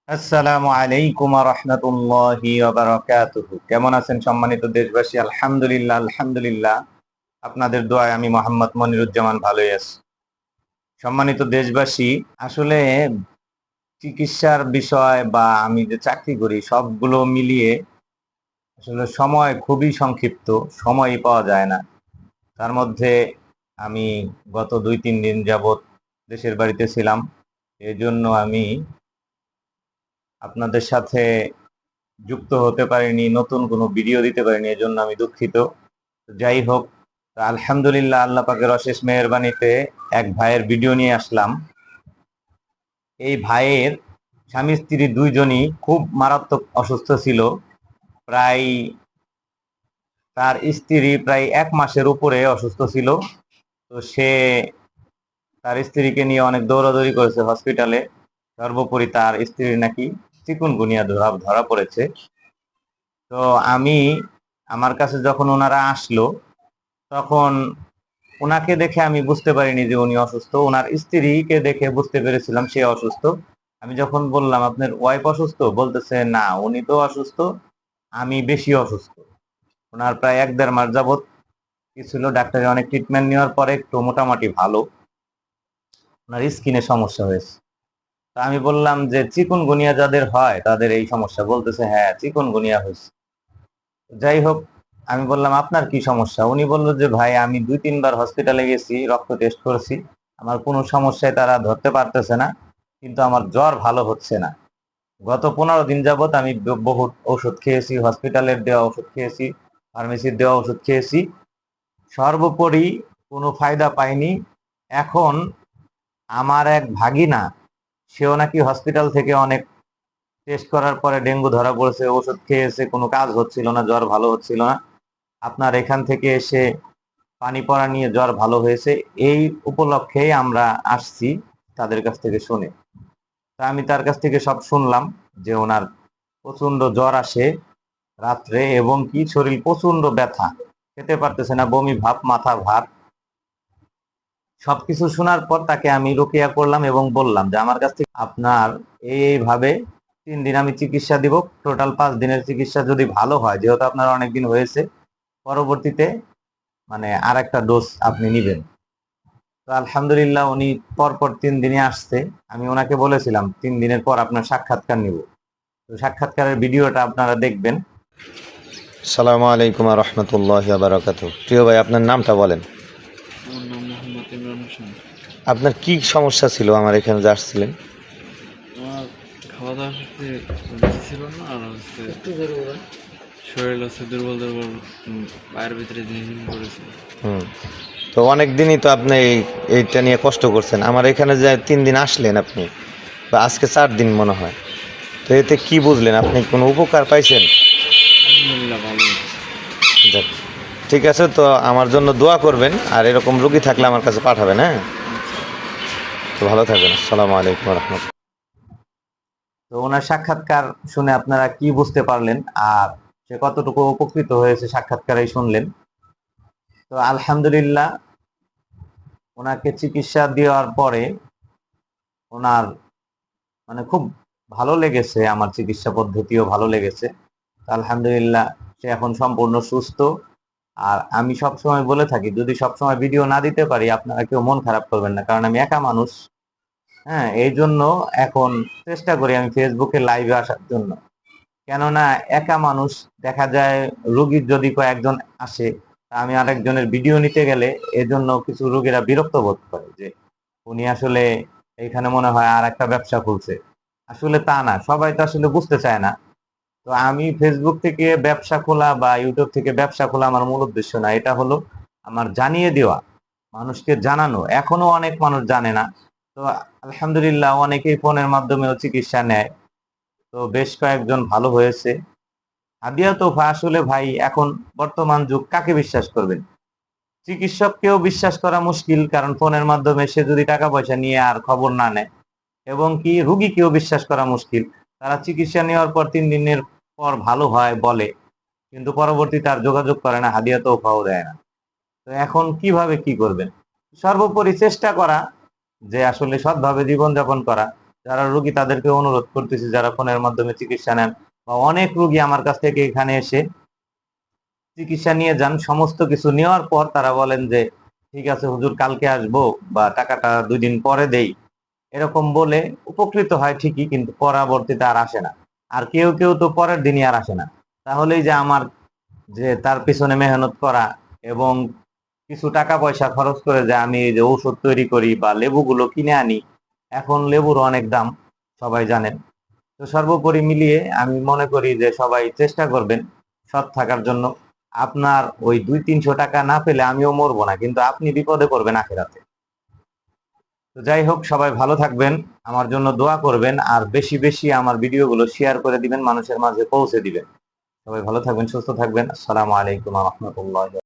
আসসালামু আলাইকুম ওয়া রাহমাতুল্লাহি ওয়া বারাকাতুহু। কেমন আছেন সম্মানিত দেশবাসী? আলহামদুলিল্লাহ আলহামদুলিল্লাহ। আপনাদের দোয়ায় আমি মোহাম্মদ মনিরুজ্জামান ভালোই আছি। সম্মানিত দেশবাসী, আসলে চিকিৎসার বিষয় বা আমি যে চাকরি করি সবগুলো মিলিয়ে আসলে সময় খুবই সংক্ষিপ্ত, সময়ই পাওয়া যায় না। তার মধ্যে আমি গত ২-৩ দিন যাবৎ দেশের বাড়িতে ছিলাম। এজন্য আমি আপনাদের সাথে যুক্ত হতে পারিনি, নতুন কোনো ভিডিও দিতে পারিনি, এজন্য আমি দুঃখিত। যাই হোক, আলহামদুলিল্লাহ আল্লাহ পাকের অশেষ মেহেরবানিতে এক ভাইয়ের ভিডিও নিয়ে আসলাম। এই ভাইয়ের স্বামী স্ত্রী দুইজনই খুব মারাত্মক অসুস্থ ছিল। প্রায় তার স্ত্রী প্রায় ১ মাসের উপরে অসুস্থ ছিল। তো সে তার স্ত্রীকে নিয়ে অনেক দৌড়াদৌড়ি করেছে হসপিটালে। সর্বোপরি তার স্ত্রীর নাকি চিকুনগুনিয়া ধরা পড়েছে। তো আমি আমার কাছে যখন ওনারা আসলো, তখন ওনাকে দেখে আমি বুঝতে পারিনি যে উনি অসুস্থ। ওনার স্ত্রীকে দেখে বুঝতে পেরেছিলাম সে অসুস্থ। আমি যখন বললাম আপনার ওয়াইফ অসুস্থ, বলতেছে না উনি তো অসুস্থ, আমি বেশি অসুস্থ। ওনার প্রায় ১-১.৫ মাস যাবত কি ছিল, ডাক্তারের অনেক ট্রিটমেন্ট নেওয়ার পরে একটু মোটামুটি ভালো। ওনার স্কিনে সমস্যা হয়েছে। তা আমি বললাম যে চিকুনগুনিয়া যাদের হয় তাদের এই সমস্যা, বলতেছে হ্যাঁ চিকুনগুনিয়া হয়েছে। যাই হোক, আমি বললাম আপনার কি সমস্যা? উনি বলল যে ভাই আমি ২-৩ বার হসপিটালে গেছি, রক্ত টেস্ট করেছি, আমার কোনো সমস্যায় তারা ধরতে পারতেছে না, কিন্তু আমার জ্বর ভালো হচ্ছে না। গত ১৫ দিন যাবত আমি বহুত ওষুধ খেয়েছি, হসপিটালের দেওয়া ওষুধ খেয়েছি, ফার্মেসির দেওয়া ওষুধ খেয়েছি, সর্বোপরি কোনো ফায়দা পাইনি। এখন আমার এক ভাগিনা, সেও নাকি হসপিটাল থেকে অনেক টেস্ট করার পরে ডেঙ্গু ধরা পড়েছে, ওষুধ খেয়েছে, কোনো কাজ হচ্ছিল না, জ্বর ভালো হচ্ছিল না। আপনার এখান থেকে এসে পানি পড়া নিয়ে জ্বর ভালো হয়েছে, এই উপলক্ষেই আমরা আসছি তাদের কাছ থেকে শুনে। তা আমি তার কাছ থেকে সব শুনলাম যে ওনার প্রচন্ড জ্বর আসে রাত্রে, এবং কি শরীর প্রচন্ড ব্যথা, খেতে পারতেছে না, বমি ভাব, মাথা ভার। সবকিছু শোনার পর তাকে আমি রুকিয়া করলাম এবং বললাম যে আমার কাছ থেকে আপনার এইভাবে ৩ দিন আমি চিকিৎসা দিব, টোটাল ৫ দিনের চিকিৎসা যদি ভালো হয়, যেহেতু আপনার অনেকদিন হয়েছে, পরবর্তীতে মানে আর একটা ডোজ আপনি নিবেন। তো আলহামদুলিল্লাহ উনি পরপর ৩ দিনে আসছে। আমি ওনাকে বলেছিলাম ৩ দিনের পর আপনার সাক্ষাৎকার নিব। তো সাক্ষাৎকারের ভিডিওটা আপনারা দেখবেন। সালামু আলাইকুম রহমতুল্লাহ বারাকাত। প্রিয় ভাই, আপনার নামটা বলেন। আমার নাম মোহাম্মদ ইমরান হোসেন। আপনার কি সমস্যা ছিল আমার এখানে যে আসছিলেন? আমার খাওয়া দাওয়ার সাথে বেশি ছিল না, আর হচ্ছে শরীর হচ্ছে দুর্বল দুর্বল, পায়ের ভিতরে ঝিমঝিম করেছে। তো অনেক দিনই তো আপনি এইটা নিয়ে কষ্ট করছেন। আমার এখানে যে ৩ দিন আসলেন আপনি, বা আজকে ৪ দিন মনে হয়, তো এতে কি বুঝলেন? আপনি কোনো উপকার পাইছেন? আলহামদুলিল্লাহ ভালো। যাক, ঠিক আছে, তো আমার জন্য দোয়া করবেন, আর এরকম রোগী থাকলে আমার কাছে পাঠাবেন। হ্যাঁ, তো ভালো থাকবেন। আসসালামু আলাইকুম রহমতুল্লাহ। তো ওনার সাক্ষাৎকার শুনে আপনারা কি বুঝতে পারলেন, আর সে কতটুকু উপকৃত হয়েছে সাক্ষাৎকারেই শুনলেন। তো আলহামদুলিল্লাহ ওনাকে চিকিৎসা দেওয়ার পরে ওনার মানে খুব ভালো লেগেছে, আমার চিকিৎসা পদ্ধতিও ভালো লেগেছে। আলহামদুলিল্লাহ সে এখন সম্পূর্ণ সুস্থ। আর আমি সবসময় বলে থাকি, যদি সবসময় ভিডিও না দিতে পারি আপনারা কেউ মন খারাপ করবেন না, কারণ আমি একা মানুষ। হ্যাঁ, এই জন্য এখন চেষ্টা করি আমি ফেসবুকে লাইভে আসার জন্য। কেননা একা মানুষ, দেখা যায় রোগীর যদি কয়েকজন আসে, আমি আরেকজনের ভিডিও নিতে গেলে এজন্য কিছু রোগীরা বিরক্ত বোধ করে যে উনি আসলে এখানে মনে হয় আর একটা ব্যবসা খুলছে। আসলে তা না, সবাই তো আসলে বুঝতে চায় না। তো আমি ফেসবুক থেকে ব্যবসা খোলা বা ইউটিউব থেকে ব্যবসা খোলা আমার মূল উদ্দেশ্য না, এটা হলো আমার জানিয়ে দেওয়া, মানুষকে জানানো। এখনো অনেক মানুষ জানে না। তো আলহামদুলিল্লাহ অনেকেই ফোনের মাধ্যমেও চিকিৎসা নেয়। তো বেশ কয়েকজন ভালো হয়েছে। হাদিয়া তোফা আসলে ভাই, এখন বর্তমান যুগ কাকে বিশ্বাস করবেন? চিকিৎসককেও বিশ্বাস করা মুশকিল, কারণ ফোনের মাধ্যমে সে যদি টাকা পয়সা নিয়ে আর খবর না নেয়, এবং কি রুগীকেও বিশ্বাস করা মুশকিল। তারা চিকিৎসা নেওয়ার পর ৩ দিনের পর ভালো হয় বলে, কিন্তু পরবর্তী তার যোগাযোগ করে না, হাদিয়া তোফাও দেয় না। তো এখন কিভাবে কি করবেন? সর্বোপরি চেষ্টা করা যে আসলে সৎভাবে জীবনযাপন করা। যারা রোগী তাদেরকে অনুরোধ করতেছি যারা ফোনের মাধ্যমে চিকিৎসা নেন, বা অনেক রোগী আমার কাছ থেকে এখানে এসে চিকিৎসা নিয়ে যান, সমস্ত কিছু নেওয়ার পর তারা বলেন যে ঠিক আছে হুজুর কালকে আসবো বা টাকাটা 2 দিন পরে দেই, এরকম বলে উপকৃত হয় ঠিকই, কিন্তু পরবর্তীতে আর আসে না। আর কেউ কেউ তো পরের দিনই আর আসে না। তাহলেই যে আমার যে তার পিছনে মেহনত করা এবং কিছু টাকা পয়সা খরচ করে যে আমি এই যে ঔষধ তৈরি করি বা লেবুগুলো কিনে আনি, এখন লেবুর অনেক দাম সবাই জানেন। তো সর্বোপরি মিলিয়ে আমি মনে করি যে সবাই চেষ্টা করবেন সৎ থাকার জন্য। আপনার ওই 200-300 টাকা না পেলে আমিও মরবো না, কিন্তু আপনি বিপদে পড়বেন আখেরাতে। তো যাই হোক, সবাই ভালো থাকবেন, আমার জন্য দোয়া করবেন, আর বেশি বেশি আমার ভিডিওগুলো শেয়ার করে দিবেন, মানুষের মাঝে পৌঁছে দিবেন। সবাই ভালো থাকবেন, সুস্থ থাকবেন। আসসালামু আলাইকুম ওয়া রাহমাতুল্লাহ।